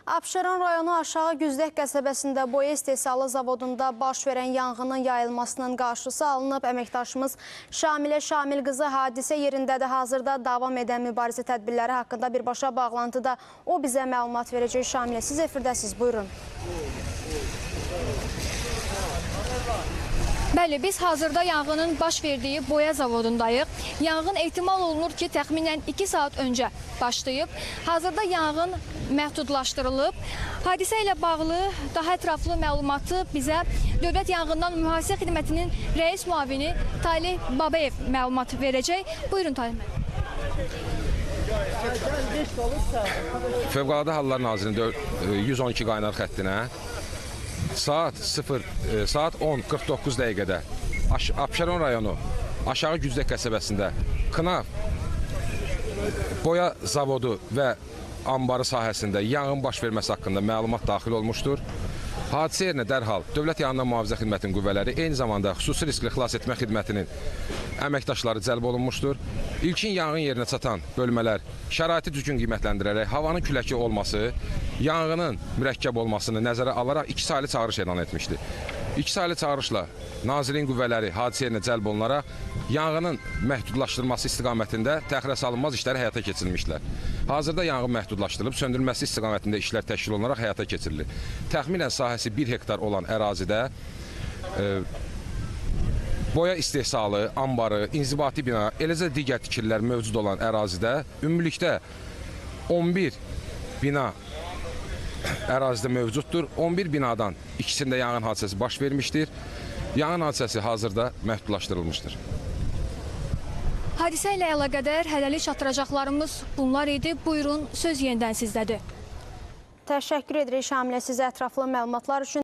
Abşeron rayonu Aşağı Güzdək qəsəbəsində boya istehsalı zavodunda baş verən yanğının yayılmasının qarşısı alınıb. Əməkdaşımız Şamilə Şamil qızı hadisə yerindədir. Hazırda davam edən mübarizə tədbirləri haqqında birbaşa bağlantıda o bizə məlumat verəcək. Şamilə, siz efirdəsiz, buyurun. Bəli, biz hazırda yanğının baş verdiyi boya zavodundayıq. Yanğın ehtimal olunur ki, təxminən 2 saat öncə başlayıb. Hazırda yanğın məhdudlaşdırılıb. Hadisə ilə bağlı daha ətraflı məlumatı bizə Dövlət Yanğından Mühafizə Xidmətinin rəis müavini Talih Babayev məlumat verəcək. Buyurun Talih. Fövqəladə Hallar Nazirliyinin 112 qaynar xəttinə saat 10:49 dəqiqədə Abşeron rayonu Aşağı Güzdək qəsəbəsində Kınav boya zavodu və ambarı sahəsində yanğın baş verməsi haqqında məlumat daxil olmuşdur. Hadisə yerinə dərhal Dövlət Yanğından Mühafizə Xidmətinin qüvvələri, eyni zamanda xüsusi riskli xilas etmə xidmətinin əməkdaşları cəlb olunmuşdur. İlkin yanğın yerinə çatan bölmələr şəraiti düzgün qiymətləndirərək havanın küləki olması, yanğının mürəkkəb olmasını nəzərə alaraq 2 saylı çağırış elan etmişdi. 2 saylı çağırışla Nazirliyin qüvvələri hadisə yerinə cəlb olunaraq yanğının məhdudlaşdırılması istiqamətində təxirə salınmaz işləri həyata keçirilmişlər. Hazırda yanğın məhdudlaşdırılıb, söndürülməsi istiqamətində işlər təşkil olunaraq həyata keçirilir. Təxminən sahəsi 1 hektar olan ərazidə boya istehsalı, ambarı, inzibati bina, eləcə digər tikililər mövcud olan ərazidə ümumilikdə 11 bina ərazidə mövcuddur. 11 binadan ikisində yanğın hadisəsi baş vermişdir. Yanğın hadisəsi hazırda məhdudlaşdırılmışdır. Hadisə ilə əlaqədar hələlik çatdıracaqlarımız bunlar idi. Buyurun, söz yenidən sizdədir. Təşəkkür edirik Şamilə sizə ətraflı məlumatlar üçün.